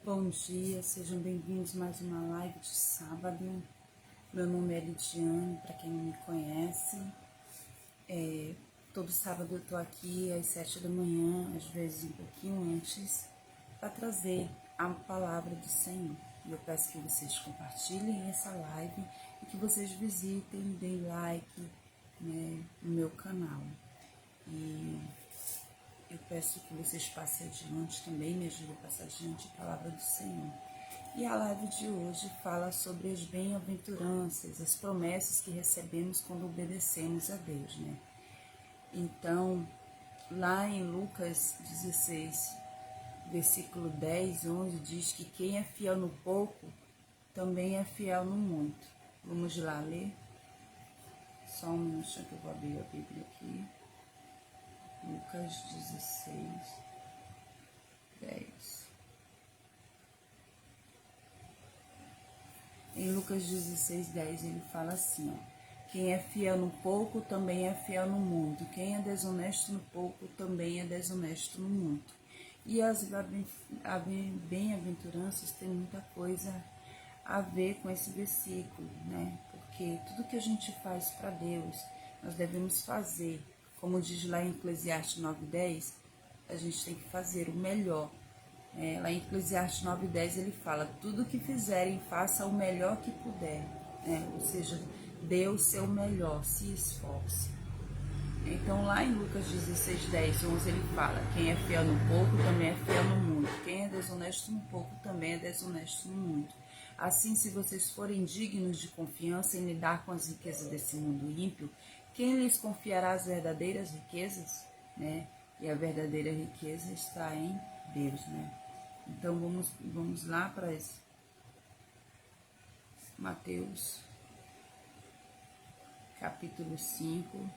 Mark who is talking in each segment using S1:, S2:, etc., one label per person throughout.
S1: Bom dia, sejam bem-vindos a mais uma live de sábado. Meu nome é Lidiane, para quem não me conhece. Todo sábado eu tô aqui às 7 da manhã, às vezes um pouquinho antes, para trazer a palavra do Senhor. E eu peço que vocês compartilhem essa live e que vocês visitem, deem like, né, no meu canal. E eu peço que vocês passem adiante também, me ajudem a passar adiante a palavra do Senhor. E a live de hoje fala sobre as bem-aventuranças, as promessas que recebemos quando obedecemos a Deus, né? Então, lá em Lucas 16, versículo 10, 11, diz que quem é fiel no pouco, também é fiel no muito. Vamos lá ler? Só um minutinho que eu vou abrir a Bíblia aqui. Lucas 16, 10. Em Lucas 16, 10, ele fala assim, ó: quem é fiel no pouco, também é fiel no muito. Quem é desonesto no pouco, também é desonesto no muito. E as bem-aventuranças têm muita coisa a ver com esse versículo, né? Porque tudo que a gente faz para Deus, nós devemos fazer. Como diz lá em Eclesiastes 9:10, a gente tem que fazer o melhor. Lá em Eclesiastes 9:10 ele fala: tudo que fizerem, faça o melhor que puder, né? Ou seja, dê o seu melhor, se esforce. Então lá em Lucas 16, 10, 11 ele fala: quem é fiel no pouco também é fiel no muito, quem é desonesto no pouco também é desonesto no muito. Assim, se vocês forem dignos de confiança em lidar com as riquezas desse mundo ímpio, quem lhes confiará as verdadeiras riquezas, né? E a verdadeira riqueza está em Deus, né? Então vamos lá para Mateus capítulo 5.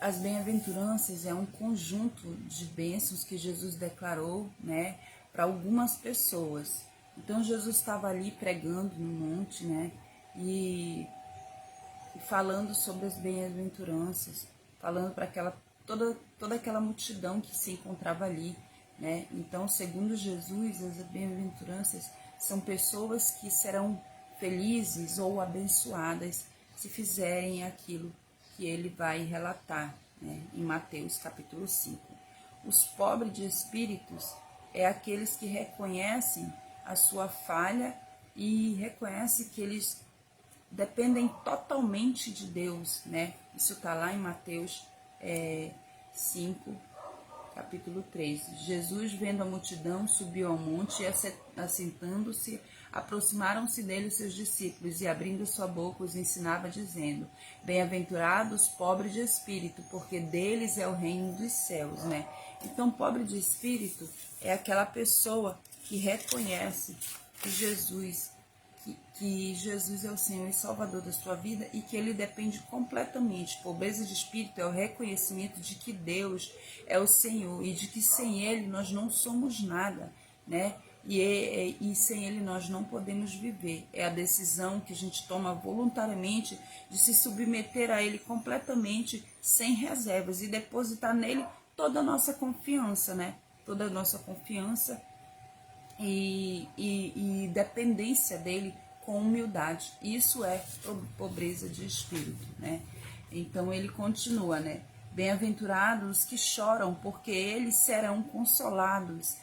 S1: As bem-aventuranças é um conjunto de bênçãos que Jesus declarou, né, para algumas pessoas. Então Jesus estava ali pregando no monte, né, e falando sobre as bem-aventuranças, falando para toda aquela multidão que se encontrava ali, né? Então, segundo Jesus, as bem-aventuranças são pessoas que serão felizes ou abençoadas se fizerem aquilo que ele vai relatar, né, em Mateus capítulo 5. Os pobres de espíritos é aqueles que reconhecem a sua falha e reconhecem que eles dependem totalmente de Deus, né? Isso está lá em Mateus 5, capítulo 3. Jesus, vendo a multidão, subiu ao monte e, assentando-se, aproximaram-se dele os seus discípulos e, abrindo sua boca, os ensinava, dizendo: bem-aventurados os pobres de espírito, porque deles é o reino dos céus, né? Então, pobre de espírito é aquela pessoa que reconhece que Jesus é o Senhor e Salvador da sua vida e que ele depende completamente. Pobreza de espírito é o reconhecimento de que Deus é o Senhor e de que sem ele nós não somos nada, né? E sem ele nós não podemos viver. É a decisão que a gente toma voluntariamente de se submeter a ele completamente, sem reservas, e depositar nele toda a nossa confiança, né? Toda a nossa confiança e dependência dele com humildade. Isso é pobreza de espírito, né? Então ele continua, né? Bem-aventurados os que choram, porque eles serão consolados.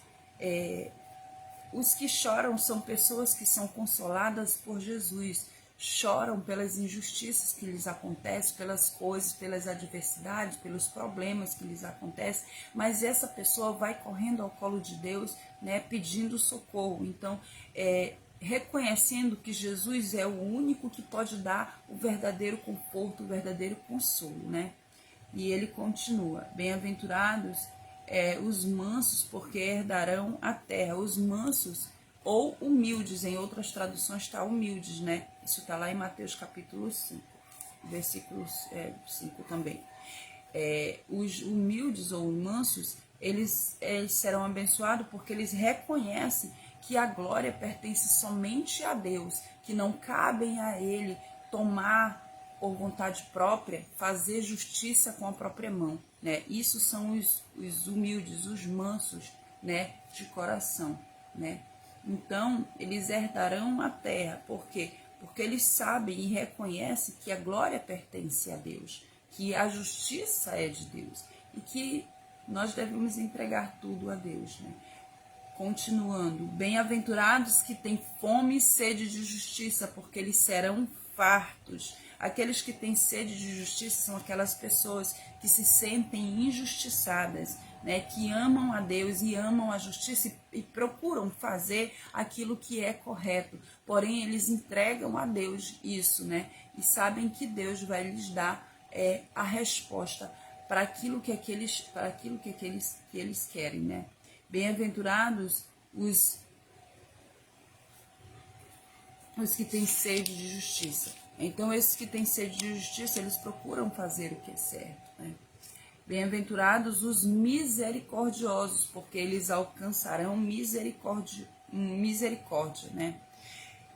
S1: Os que choram são pessoas que são consoladas por Jesus. Choram pelas injustiças que lhes acontecem, pelas coisas, pelas adversidades, pelos problemas que lhes acontecem, mas essa pessoa vai correndo ao colo de Deus, né, pedindo socorro. Então, reconhecendo que Jesus é o único que pode dar o verdadeiro conforto, o verdadeiro consolo, né? E ele continua: bem-aventurados os mansos, porque herdarão a terra. Os mansos ou humildes, em outras traduções está humildes, né? Isso está lá em Mateus capítulo 5, versículo 5 também. Os humildes ou mansos, eles serão abençoados porque eles reconhecem que a glória pertence somente a Deus, que não cabem a ele tomar por vontade própria, fazer justiça com a própria mão, né? Isso são os humildes, os mansos, né, de coração, né? Então, eles herdarão a terra. Por quê? Porque eles sabem e reconhecem que a glória pertence a Deus, que a justiça é de Deus e que nós devemos entregar tudo a Deus, né? Continuando, bem-aventurados que têm fome e sede de justiça, porque eles serão fartos. Aqueles que têm sede de justiça são aquelas pessoas que se sentem injustiçadas, né, que amam a Deus e amam a justiça e procuram fazer aquilo que é correto. Porém, eles entregam a Deus isso, né, e sabem que Deus vai lhes dar a resposta para aquilo que eles querem, né? Bem-aventurados os que têm sede de justiça. Então, esses que têm sede de justiça, eles procuram fazer o que é certo, né? Bem-aventurados os misericordiosos, porque eles alcançarão misericórdia, né?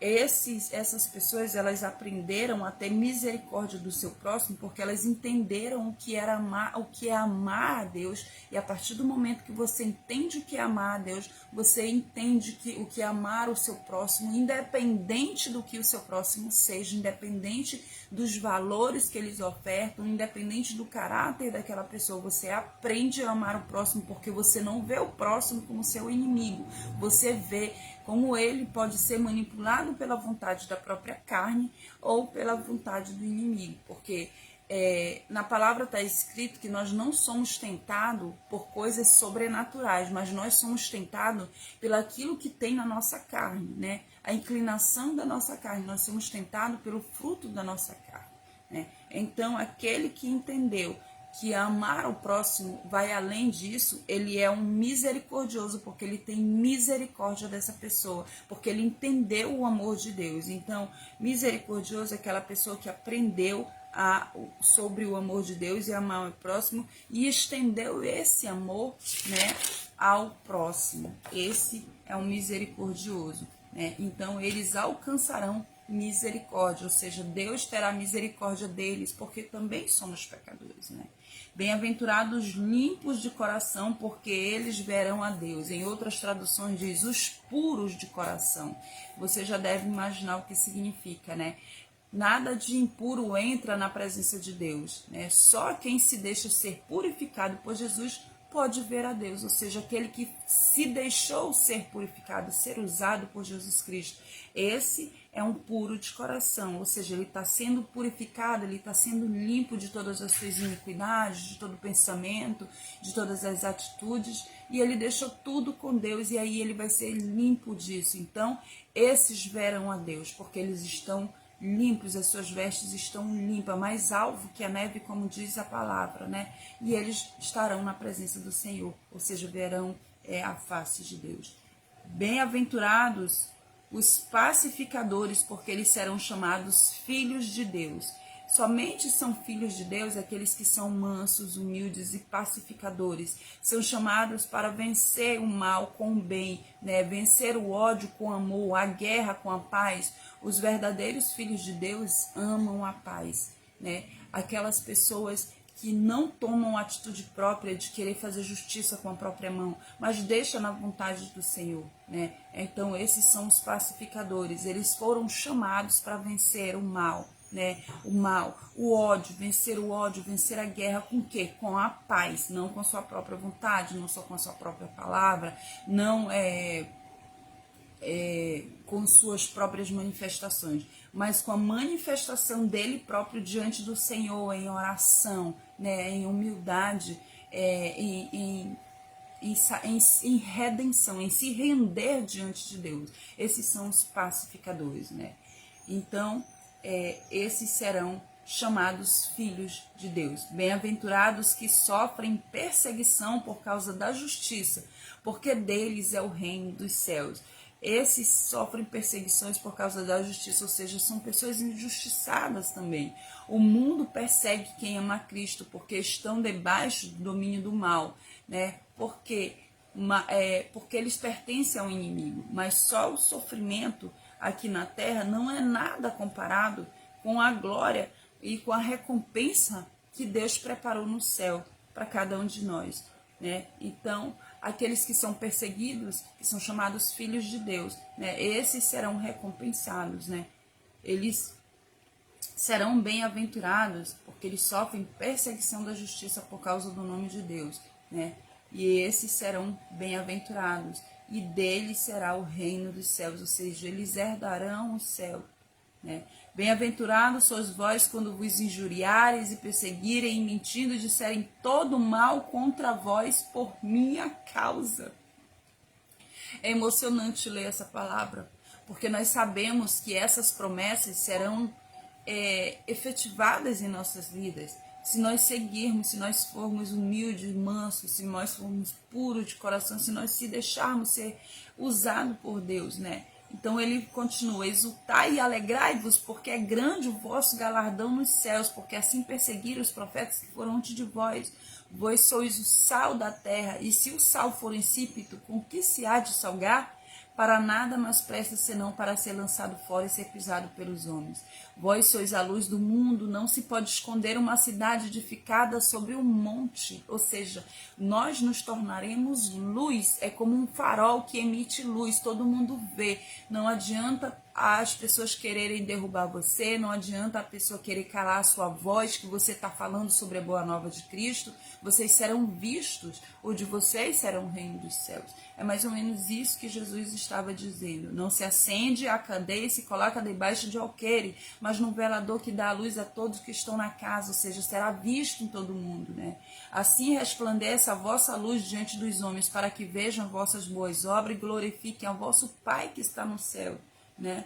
S1: Essas pessoas, elas aprenderam a ter misericórdia do seu próximo porque elas entenderam o que é amar a Deus, e a partir do momento que você entende o que é amar a Deus, você entende o que é amar o seu próximo, independente do que o seu próximo seja, independente dos valores que eles ofertam, independente do caráter daquela pessoa, você aprende a amar o próximo porque você não vê o próximo como seu inimigo, você vê como ele pode ser manipulado pela vontade da própria carne ou pela vontade do inimigo, porque na palavra está escrito que nós não somos tentados por coisas sobrenaturais, mas nós somos tentados pelo aquilo que tem na nossa carne, né? A inclinação da nossa carne, nós somos tentados pelo fruto da nossa carne, né? Então, aquele que entendeu que amar o próximo vai além disso, ele é um misericordioso, porque ele tem misericórdia dessa pessoa, porque ele entendeu o amor de Deus. Então, misericordioso é aquela pessoa que aprendeu sobre o amor de Deus e amar o próximo e estendeu esse amor, né, ao próximo. Esse é um misericordioso, né? Então, eles alcançarão misericórdia, ou seja, Deus terá misericórdia deles, porque também somos pecadores, né? Bem-aventurados limpos de coração, porque eles verão a Deus. Em outras traduções diz os puros de coração. Você já deve imaginar o que significa, né? Nada de impuro entra na presença de Deus, né? Só quem se deixa ser purificado por Jesus pode ver a Deus, ou seja, aquele que se deixou ser purificado, ser usado por Jesus Cristo. Esse é um puro de coração, ou seja, ele está sendo purificado, ele está sendo limpo de todas as suas iniquidades, de todo o pensamento, de todas as atitudes, e ele deixou tudo com Deus, e aí ele vai ser limpo disso. Então, esses verão a Deus, porque eles estão limpos, as suas vestes estão limpas, mais alvo que a neve, como diz a palavra, né? E eles estarão na presença do Senhor, ou seja, verão a face de Deus. Bem-aventurados os pacificadores, porque eles serão chamados filhos de Deus. Somente são filhos de Deus aqueles que são mansos, humildes e pacificadores. São chamados para vencer o mal com o bem, né? Vencer o ódio com amor, a guerra com a paz. Os verdadeiros filhos de Deus amam a paz, né? Aquelas pessoas que não tomam atitude própria de querer fazer justiça com a própria mão, mas deixa na vontade do Senhor, né? Então, esses são os pacificadores. Eles foram chamados para vencer o mal, né? O ódio, vencer a guerra com o quê? Com a paz, não com a sua própria vontade, não só com a sua própria palavra, não com suas próprias manifestações, mas com a manifestação dele próprio diante do Senhor, em oração, né, em humildade, em redenção, em se render diante de Deus. Esses são os pacificadores, né? Então, esses serão chamados filhos de Deus. Bem-aventurados que sofrem perseguição por causa da justiça, porque deles é o reino dos céus. Esses sofrem perseguições por causa da justiça, ou seja, são pessoas injustiçadas também. O mundo persegue quem ama a Cristo, porque estão debaixo do domínio do mal, né? Porque eles pertencem ao inimigo, mas só o sofrimento aqui na terra não é nada comparado com a glória e com a recompensa que Deus preparou no céu para cada um de nós. né? Então, aqueles que são perseguidos, que são chamados filhos de Deus, né? Esses serão recompensados, né? Eles serão bem-aventurados, porque eles sofrem perseguição da justiça por causa do nome de Deus, né? E esses serão bem-aventurados, e deles será o reino dos céus, ou seja, eles herdarão o céu, né? Bem-aventurados sois vós quando vos injuriares e perseguirem e mentindo disserem todo mal contra vós por minha causa. É emocionante ler essa palavra, porque nós sabemos que essas promessas serão efetivadas em nossas vidas. Se nós seguirmos, se nós formos humildes, mansos, se nós formos puros de coração, se nós se deixarmos ser usados por Deus, né? Então ele continua: exultai e alegrai-vos, porque é grande o vosso galardão nos céus, porque assim perseguiram os profetas que foram antes de vós. Vós sois o sal da terra, e se o sal for insípido, com que se há de salgar? Para nada mais presta senão para ser lançado fora e ser pisado pelos homens. Vós sois a luz do mundo, não se pode esconder uma cidade edificada sobre um monte. Ou seja, nós nos tornaremos luz, é como um farol que emite luz, todo mundo vê. Não adianta as pessoas quererem derrubar você, não adianta a pessoa querer calar a sua voz, que você está falando sobre a boa nova de Cristo. Vocês serão vistos, o de vocês será o reino dos céus. É mais ou menos isso que Jesus estava dizendo. Não se acende a candeia e se coloca debaixo de alqueire, mas no velador que dá a luz a todos que estão na casa, ou seja, será visto em todo mundo, né? Assim resplandeça a vossa luz diante dos homens, para que vejam vossas boas obras e glorifiquem ao vosso Pai que está no céu, né?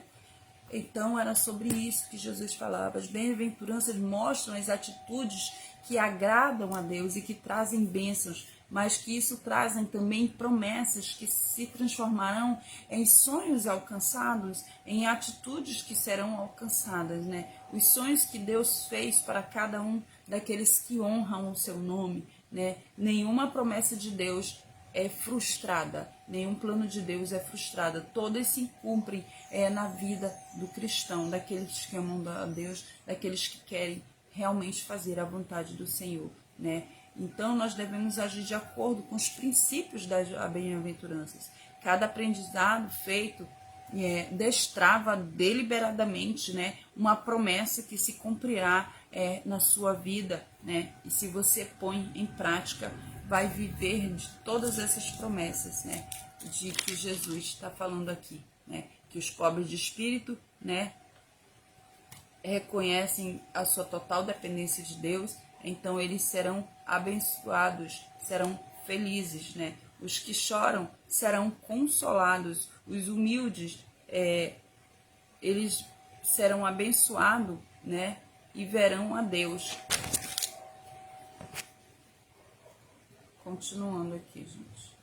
S1: Então era sobre isso que Jesus falava. As bem-aventuranças mostram as atitudes que agradam a Deus e que trazem bênçãos, mas que isso trazem também promessas que se transformarão em sonhos alcançados, em atitudes que serão alcançadas, né? Os sonhos que Deus fez para cada um daqueles que honram o seu nome, né? Nenhuma promessa de Deus é frustrada, nenhum plano de Deus é frustrado, todas se cumprem na vida do cristão, daqueles que amam a Deus, daqueles que querem realmente fazer a vontade do Senhor, né? Então nós devemos agir de acordo com os princípios das bem-aventuranças. Cada aprendizado feito destrava deliberadamente, né, uma promessa que se cumprirá na sua vida, né? E se você põe em prática, vai viver de todas essas promessas, né, de que Jesus está falando aqui, né? Que os pobres de espírito, né, reconhecem a sua total dependência de Deus, então eles serão abençoados, serão felizes, né? Os que choram serão consolados, os humildes, eles serão abençoados, né? E verão a Deus. Continuando aqui, gente.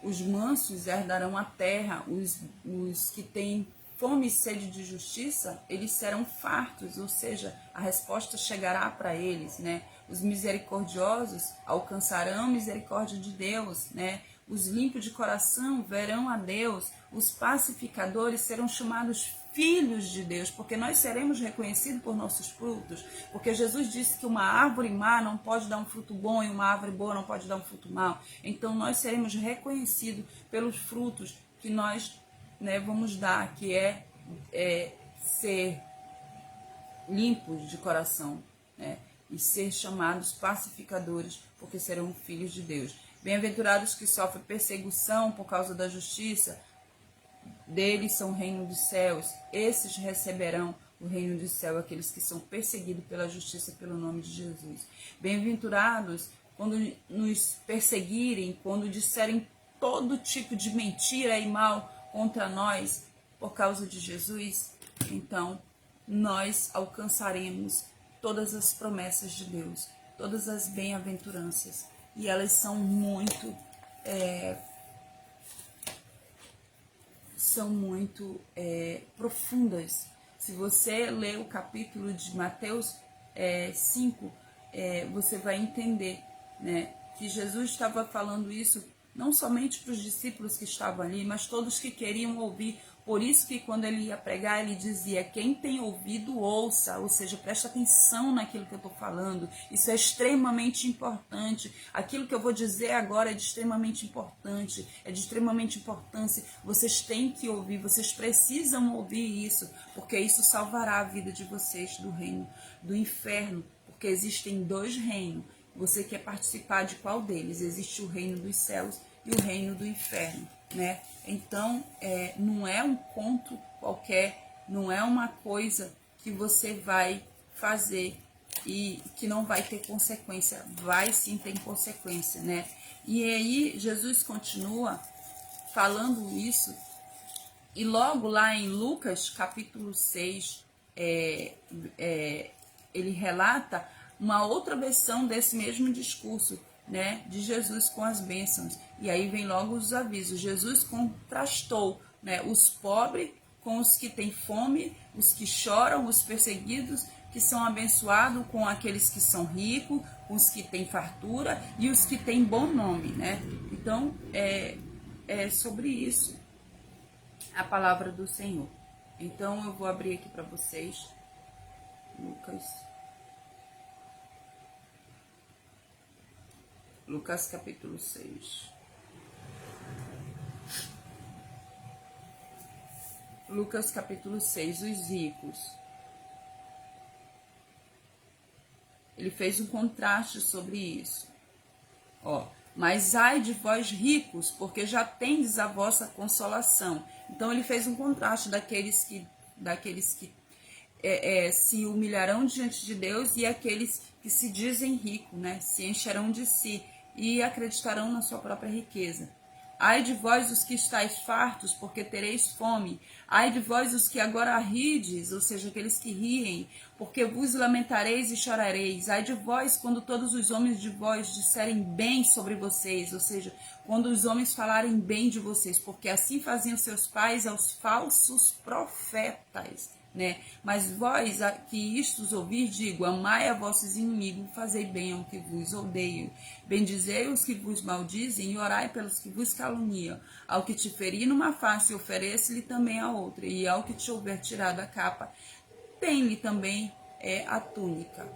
S1: Os mansos herdarão a terra, os que têm fome e sede de justiça, eles serão fartos, ou seja, a resposta chegará para eles, né? Os misericordiosos alcançarão misericórdia de Deus, né? Os limpos de coração verão a Deus, os pacificadores serão chamados filhos de Deus, porque nós seremos reconhecidos por nossos frutos, porque Jesus disse que uma árvore má não pode dar um fruto bom e uma árvore boa não pode dar um fruto mau. Então nós seremos reconhecidos pelos frutos que nós, né, vamos dar, que é ser limpos de coração, né, e ser chamados pacificadores, porque serão filhos de Deus. Bem-aventurados que sofrem perseguição por causa da justiça, deles são o reino dos céus. Esses receberão o reino do céu, aqueles que são perseguidos pela justiça pelo nome de Jesus. Bem-aventurados quando nos perseguirem, quando disserem todo tipo de mentira e mal contra nós por causa de Jesus. Então nós alcançaremos todas as promessas de Deus, todas as bem-aventuranças, e elas são muito profundas. Se você ler o capítulo de Mateus 5, você vai entender, né, que Jesus estava falando isso não somente para os discípulos que estavam ali, mas todos que queriam ouvir. Por isso que quando ele ia pregar, ele dizia, quem tem ouvido, ouça, ou seja, presta atenção naquilo que eu estou falando, isso é extremamente importante, aquilo que eu vou dizer agora é de extremamente importante, é de extremamente importância, vocês têm que ouvir, vocês precisam ouvir isso, porque isso salvará a vida de vocês do reino do inferno, porque existem 2 reinos, você quer participar de qual deles? Existe o reino dos céus e o reino do inferno, né? Então, não é um conto qualquer, não é uma coisa que você vai fazer e que não vai ter consequência, vai sim ter consequência, né? E aí, Jesus continua falando isso, e logo lá em Lucas, capítulo 6, ele relata uma outra versão desse mesmo discurso, né, de Jesus com as bênçãos. E aí vem logo os avisos. Jesus contrastou, né, os pobres com os que têm fome, os que choram, os perseguidos, que são abençoados, com aqueles que são ricos, com os que têm fartura e os que têm bom nome, né? Então, é sobre isso a palavra do Senhor. Então, eu vou abrir aqui para vocês, Lucas capítulo 6. Lucas capítulo 6, os ricos. Ele fez um contraste sobre isso. Mas ai de vós ricos, porque já tendes a vossa consolação. Então ele fez um contraste daqueles que se humilharão diante de Deus e aqueles que se dizem ricos, né? Se encherão de si e acreditarão na sua própria riqueza. Ai de vós os que estáis fartos, porque tereis fome. Ai de vós os que agora rides, ou seja, aqueles que riem, porque vos lamentareis e chorareis. Ai de vós quando todos os homens de vós disserem bem sobre vocês, ou seja, quando os homens falarem bem de vocês, porque assim faziam seus pais aos falsos profetas. Né? Mas vós que isto ouvir, digo, amai a vossos inimigos, fazei bem ao que vos odeiam, bendizei os que vos maldizem e orai pelos que vos caluniam. Ao que te ferir numa face, oferece-lhe também a outra, e ao que te houver tirado a capa, tem-lhe também a túnica.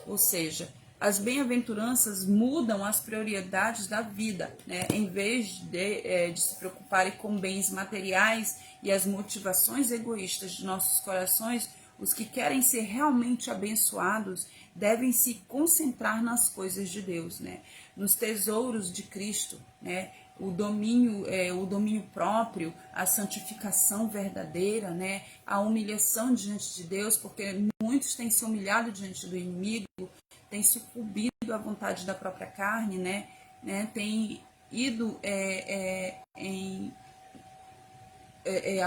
S1: Ou seja, as bem-aventuranças mudam as prioridades da vida, né? Em vez de se preocuparem com bens materiais e as motivações egoístas de nossos corações, os que querem ser realmente abençoados devem se concentrar nas coisas de Deus, né? Nos tesouros de Cristo, né? O domínio próprio, a santificação verdadeira, né? A humilhação diante de Deus, porque muitos têm se humilhado diante do inimigo, têm sucumbido à vontade da própria carne, né? Tem ido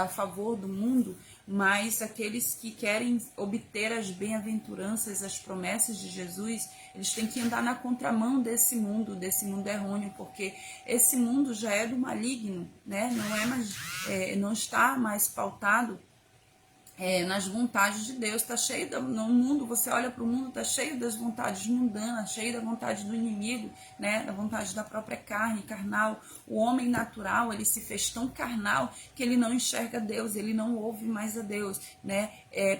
S1: a favor do mundo, mas aqueles que querem obter as bem-aventuranças, as promessas de Jesus, eles têm que andar na contramão desse mundo errôneo, porque esse mundo já é do maligno, né? Não está mais pautado nas vontades de Deus, tá cheio no mundo, você olha para o mundo, tá cheio das vontades mundanas, cheio da vontade do inimigo, né, da vontade da própria carne, carnal. O homem natural, ele se fez tão carnal que ele não enxerga Deus, ele não ouve mais a Deus, né,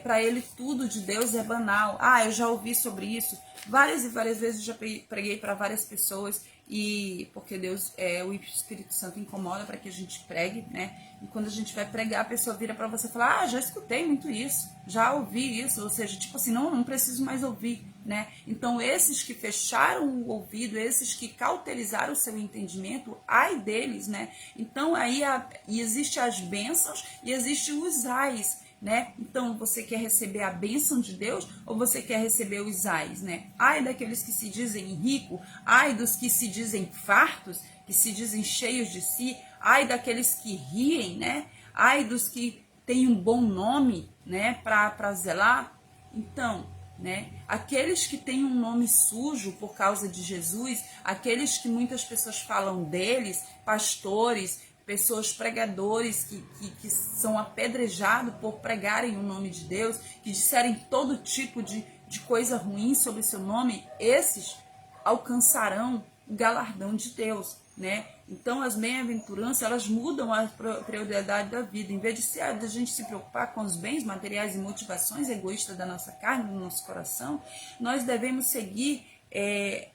S1: para ele tudo de Deus é banal. Eu já ouvi sobre isso, várias e várias vezes eu já preguei para várias pessoas, e porque Deus, o Espírito Santo incomoda para que a gente pregue, né? E quando a gente vai pregar, a pessoa vira para você e fala, já escutei muito isso, já ouvi isso, ou seja, tipo assim, não preciso mais ouvir, né? Então, esses que fecharam o ouvido, esses que cauterizaram o seu entendimento, ai deles, né? Então, aí existe as bênçãos e existe os ais, né? Então, você quer receber a bênção de Deus ou você quer receber os ais, né? Ai daqueles que se dizem ricos, ai dos que se dizem fartos, que se dizem cheios de si, ai daqueles que riem, né? Ai dos que têm um bom nome, né? Para zelar. Então, né? Aqueles que têm um nome sujo por causa de Jesus, aqueles que muitas pessoas falam deles, pastores, pessoas pregadores que são apedrejados por pregarem o nome de Deus, que disserem todo tipo de coisa ruim sobre o seu nome, esses alcançarão o galardão de Deus, né? Então, as bem-aventuranças, elas mudam a prioridade da vida. Em vez de a gente se preocupar com os bens materiais e motivações egoístas da nossa carne, do nosso coração, nós devemos seguir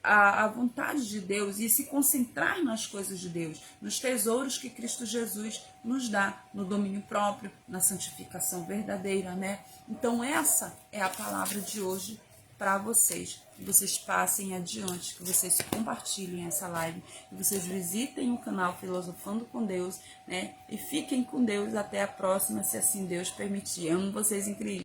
S1: a vontade de Deus e se concentrar nas coisas de Deus, nos tesouros que Cristo Jesus nos dá, no domínio próprio, na santificação verdadeira, né? Então, essa é a palavra de hoje para vocês. Que vocês passem adiante, que vocês compartilhem essa live, que vocês visitem o canal Filosofando com Deus, né? E fiquem com Deus até a próxima, se assim Deus permitir. Amo vocês, incríveis.